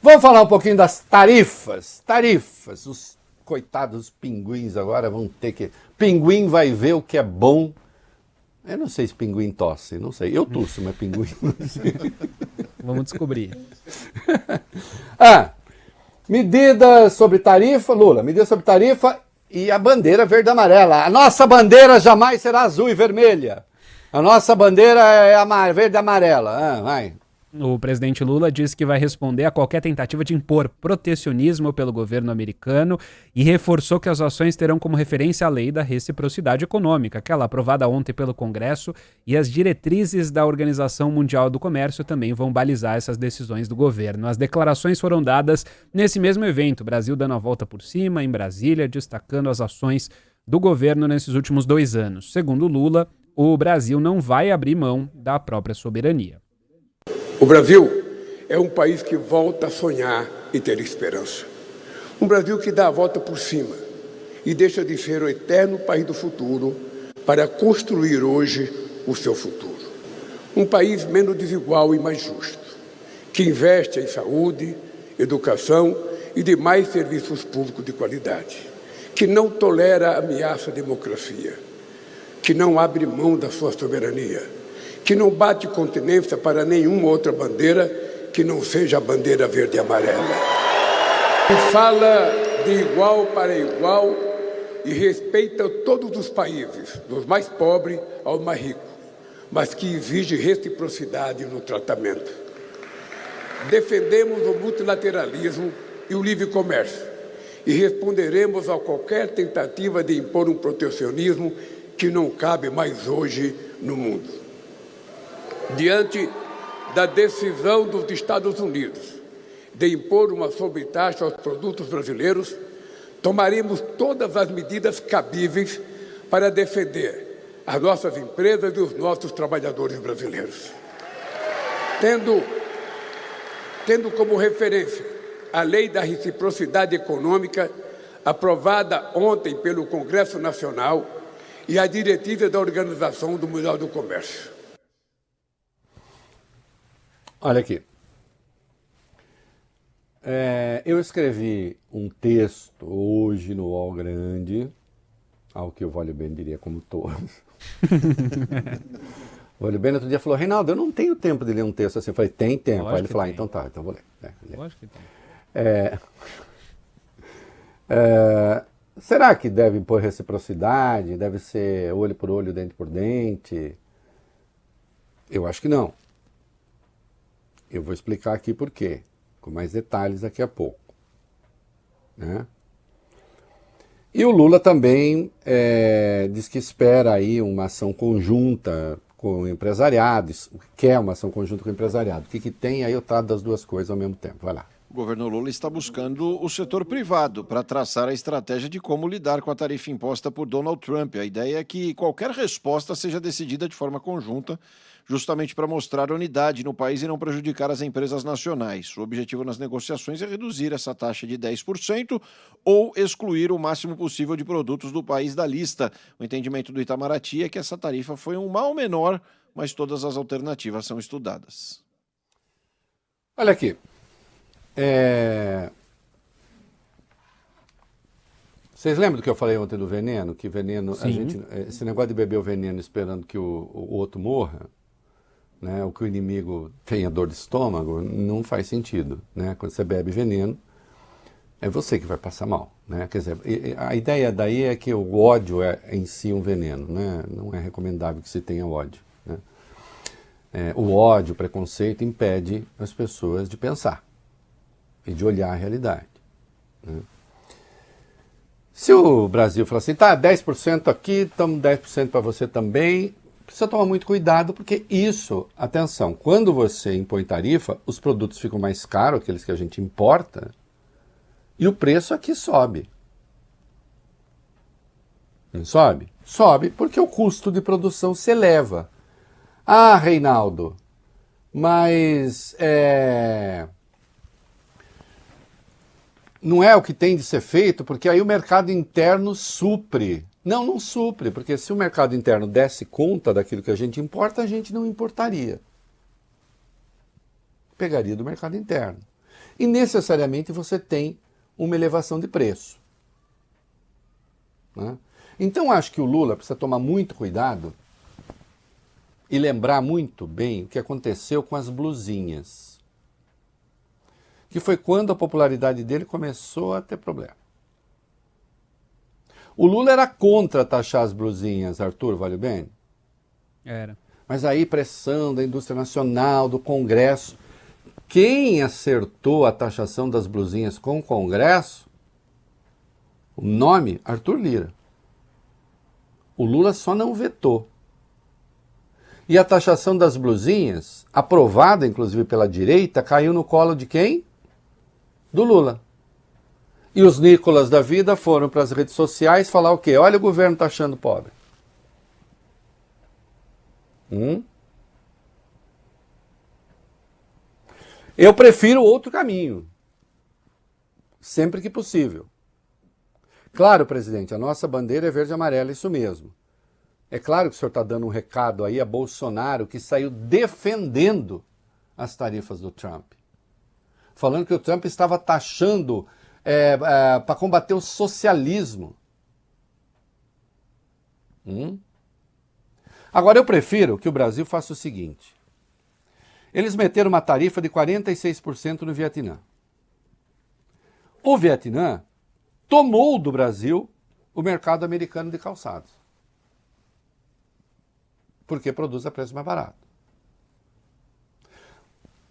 Vamos falar um pouquinho das tarifas. Tarifas. Os coitados pinguins agora vão ter que... Pinguim vai ver o que é bom. Eu não sei se pinguim tosse, não sei. Eu tosso, mas pinguim não sei. Vamos descobrir. Medida sobre tarifa, Lula, medida sobre tarifa e a bandeira verde e amarela. A nossa bandeira jamais será azul e vermelha. A nossa bandeira é verde e amarela. Vai. O presidente Lula disse que vai responder a qualquer tentativa de impor protecionismo pelo governo americano e reforçou que as ações terão como referência a lei da reciprocidade econômica, aquela aprovada ontem pelo Congresso, e as diretrizes da Organização Mundial do Comércio também vão balizar essas decisões do governo. As declarações foram dadas nesse mesmo evento, o Brasil dando a volta por cima, em Brasília, destacando as ações do governo nesses últimos 2 anos. Segundo Lula, o Brasil não vai abrir mão da própria soberania. O Brasil é um país que volta a sonhar e ter esperança. Um Brasil que dá a volta por cima e deixa de ser o eterno país do futuro para construir hoje o seu futuro. Um país menos desigual e mais justo, que investe em saúde, educação e demais serviços públicos de qualidade, que não tolera ameaça à democracia, que não abre mão da sua soberania, que não bate continência para nenhuma outra bandeira que não seja a bandeira verde e amarela. Que fala de igual para igual e respeita todos os países, dos mais pobres ao mais rico, mas que exige reciprocidade no tratamento. Defendemos o multilateralismo e o livre comércio e responderemos a qualquer tentativa de impor um protecionismo que não cabe mais hoje no mundo. Diante da decisão dos Estados Unidos de impor uma sobretaxa aos produtos brasileiros, tomaremos todas as medidas cabíveis para defender as nossas empresas e os nossos trabalhadores brasileiros. Tendo como referência a Lei da Reciprocidade Econômica, aprovada ontem pelo Congresso Nacional, e a diretiva da Organização Mundial do Comércio. Olha aqui. Eu escrevi um texto hoje no UOL Grande, ao que o Vale Bene diria como todos. O Vale Bene outro dia falou, Reinaldo, eu não tenho tempo de ler um texto assim. Eu falei, tem tempo. Lógico. Aí ele falou, então tá, então vou ler. Lógico que tem. Será que deve impor reciprocidade? Deve ser olho por olho, dente por dente? Eu acho que não. Eu vou explicar aqui por quê, com mais detalhes daqui a pouco. Né? E o Lula também diz que espera aí uma ação conjunta com o empresariado, quer uma ação conjunta com o empresariado. O que tem? Aí eu trato das duas coisas ao mesmo tempo. Vai lá. O governo Lula está buscando o setor privado para traçar a estratégia de como lidar com a tarifa imposta por Donald Trump. A ideia é que qualquer resposta seja decidida de forma conjunta, justamente para mostrar unidade no país e não prejudicar as empresas nacionais. O objetivo nas negociações é reduzir essa taxa de 10% ou excluir o máximo possível de produtos do país da lista. O entendimento do Itamaraty é que essa tarifa foi um mal menor, mas todas as alternativas são estudadas. Olha aqui. Vocês lembram do que eu falei ontem do veneno? Que veneno, esse negócio de beber o veneno esperando que o outro morra, né, ou que o inimigo tenha dor de estômago, não faz sentido. Né? Quando você bebe veneno, é você que vai passar mal. Né? Quer dizer, a ideia daí é que o ódio é em si um veneno. Né? Não é recomendável que se tenha ódio. Né? O ódio, o preconceito impede as pessoas de pensar e de olhar a realidade. Né? Se o Brasil falar assim, tá, 10% aqui, estamos 10% para você também, precisa tomar muito cuidado, porque isso, atenção, quando você impõe tarifa, os produtos ficam mais caros, aqueles que a gente importa, e o preço aqui sobe. Não sobe? Sobe porque o custo de produção se eleva. Ah, Reinaldo, mas não é o que tem de ser feito, porque aí o mercado interno supre. Não supre, porque se o mercado interno desse conta daquilo que a gente importa, a gente não importaria. Pegaria do mercado interno. e necessariamente você tem uma elevação de preço. Né? Então acho que o Lula precisa tomar muito cuidado e lembrar muito bem o que aconteceu com as blusinhas, que foi quando a popularidade dele começou a ter problema. O Lula era contra taxar as blusinhas, Arthur, vale bem? Era. Mas aí pressão da indústria nacional, do Congresso. Quem acertou a taxação das blusinhas com o Congresso, o nome, Arthur Lira. O Lula só não vetou. E a taxação das blusinhas, aprovada inclusive pela direita, caiu no colo de quem? Do Lula. E os Nicolas da vida foram para as redes sociais falar o quê? Olha, o governo taxando pobre. Eu prefiro outro caminho, sempre que possível. Claro, presidente, a nossa bandeira é verde e amarela, isso mesmo. É claro que o senhor está dando um recado aí a Bolsonaro, que saiu defendendo as tarifas do Trump. Falando que o Trump estava taxando para combater o socialismo. Agora, eu prefiro que o Brasil faça o seguinte. Eles meteram uma tarifa de 46% no Vietnã. O Vietnã tomou do Brasil o mercado americano de calçados. Porque produz a preço mais barato.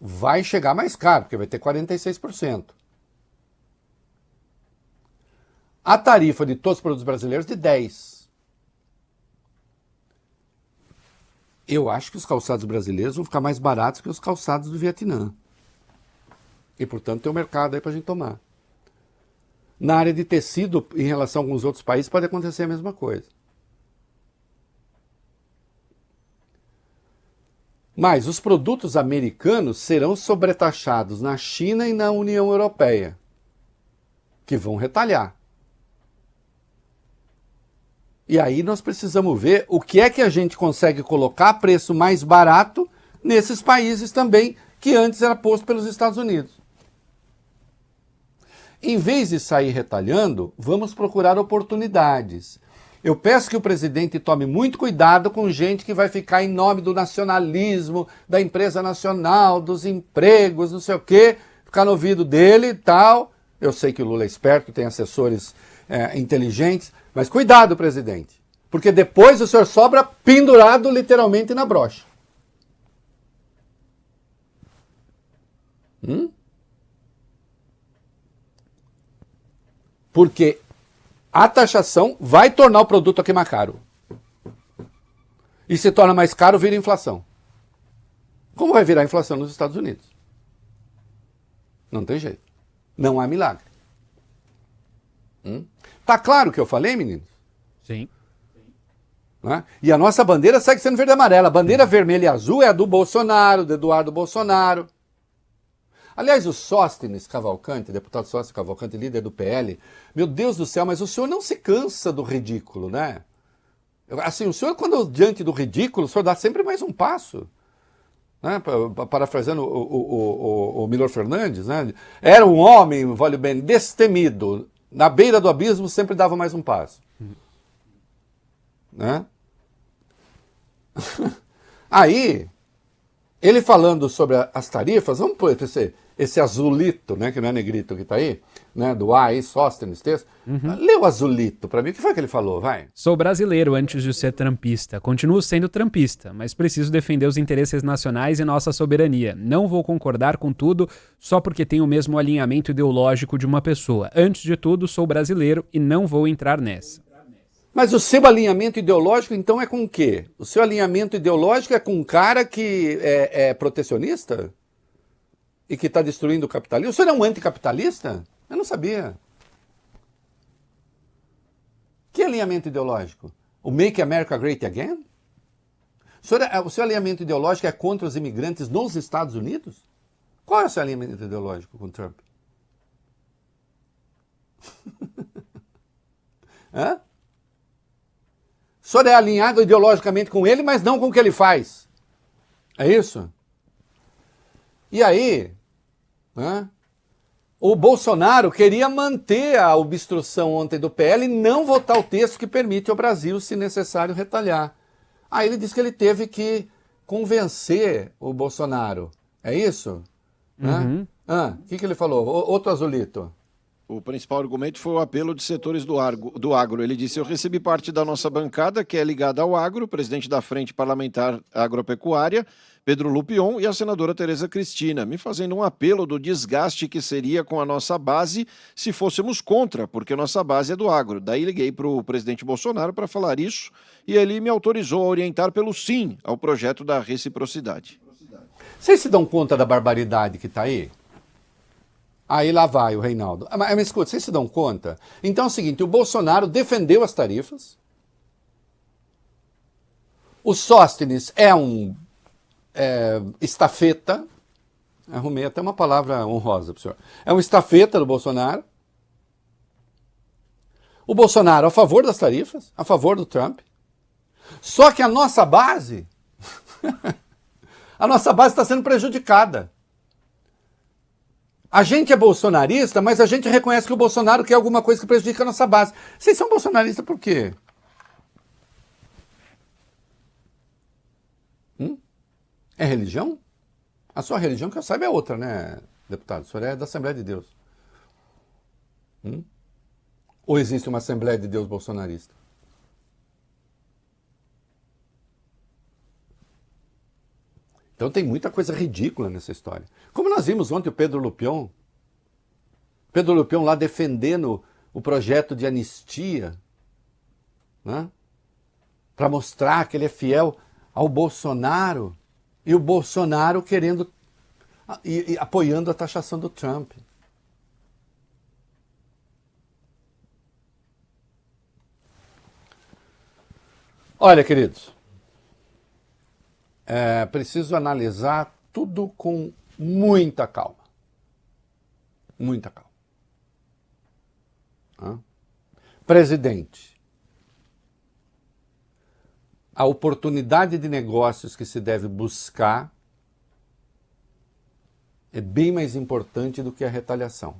Vai chegar mais caro, porque vai ter 46%. A tarifa de todos os produtos brasileiros de 10%. Eu acho que os calçados brasileiros vão ficar mais baratos que os calçados do Vietnã. E, portanto, tem um mercado aí para a gente tomar. Na área de tecido, em relação a alguns outros países, pode acontecer a mesma coisa. Mas os produtos americanos serão sobretaxados na China e na União Europeia, que vão retalhar. E aí nós precisamos ver o que é que a gente consegue colocar a preço mais barato nesses países também, que antes era posto pelos Estados Unidos. Em vez de sair retalhando, vamos procurar oportunidades. Eu peço que o presidente tome muito cuidado com gente que vai ficar em nome do nacionalismo, da empresa nacional, dos empregos, não sei o quê, ficar no ouvido dele e tal. Eu sei que o Lula é esperto, tem assessores inteligentes, mas cuidado, presidente, porque depois o senhor sobra pendurado literalmente na brocha. Porque a taxação vai tornar o produto aqui mais caro. E se torna mais caro, vira inflação. Como vai virar inflação nos Estados Unidos? Não tem jeito. Não há milagre. Tá claro o que eu falei, meninos? Sim. Né? E a nossa bandeira segue sendo verde e amarela. A bandeira vermelha e azul é a do Bolsonaro, do Eduardo Bolsonaro. Aliás, o Sóstenes Cavalcante, deputado Sóstenes Cavalcante, líder do PL, meu Deus do céu, mas o senhor não se cansa do ridículo, né? Assim, o senhor, quando diante do ridículo, o senhor dá sempre mais um passo. Né? Parafraseando o Milor Fernandes, né? Era um homem, vale bem, destemido. Na beira do abismo sempre dava mais um passo. Né? Aí, ele falando sobre as tarifas, vamos pôr esse azulito, né, que não é negrito que está aí, né, do A aí, Sóstenes, texto. Lê o azulito para mim, o que foi que ele falou, vai? Sou brasileiro antes de ser trampista. Continuo sendo trampista, mas preciso defender os interesses nacionais e nossa soberania. Não vou concordar com tudo só porque tenho o mesmo alinhamento ideológico de uma pessoa. Antes de tudo, sou brasileiro e não vou entrar nessa. Mas o seu alinhamento ideológico, então, é com o quê? O seu alinhamento ideológico é com um cara que é protecionista? E que está destruindo o capitalismo? O senhor é um anticapitalista? Eu não sabia. Que alinhamento ideológico? O Make America Great Again? O seu alinhamento ideológico é contra os imigrantes nos Estados Unidos? Qual é o seu alinhamento ideológico com Trump? Hã? O senhor é alinhado ideologicamente com ele, mas não com o que ele faz. É isso? E aí, né, O Bolsonaro queria manter a obstrução ontem do PL e não votar o texto que permite ao Brasil, se necessário, retalhar. Aí ele disse que ele teve que convencer o Bolsonaro. É isso? Uhum. O que ele falou? Outro azulito. O principal argumento foi o apelo de setores do agro. Ele disse: eu recebi parte da nossa bancada, que é ligada ao agro, o presidente da Frente Parlamentar Agropecuária, Pedro Lupion, e a senadora Tereza Cristina, me fazendo um apelo do desgaste que seria com a nossa base se fôssemos contra, porque nossa base é do agro. Daí liguei para o presidente Bolsonaro para falar isso, e ele me autorizou a orientar pelo sim ao projeto da reciprocidade. Vocês se dão conta da barbaridade que está aí? Aí lá vai o Reinaldo. Mas escuta, vocês se dão conta? Então é o seguinte, o Bolsonaro defendeu as tarifas, o Sóstenes é um estafeta, arrumei até uma palavra honrosa para o senhor, é um estafeta do Bolsonaro, o Bolsonaro a favor das tarifas, a favor do Trump, só que a nossa base, a nossa base está sendo prejudicada. A gente é bolsonarista, mas a gente reconhece que o Bolsonaro quer alguma coisa que prejudica a nossa base. Vocês são bolsonaristas por quê? É religião? A sua religião, que eu saiba, é outra, né, deputado? O senhor é da Assembleia de Deus. Ou existe uma Assembleia de Deus bolsonarista? Então tem muita coisa ridícula nessa história. Como nós vimos ontem o Pedro Lupion lá defendendo o projeto de anistia, né? Para mostrar que ele é fiel ao Bolsonaro, e o Bolsonaro querendo e apoiando a taxação do Trump. Olha, queridos, é preciso analisar tudo com muita calma. Muita calma. Presidente, a oportunidade de negócios que se deve buscar é bem mais importante do que a retaliação.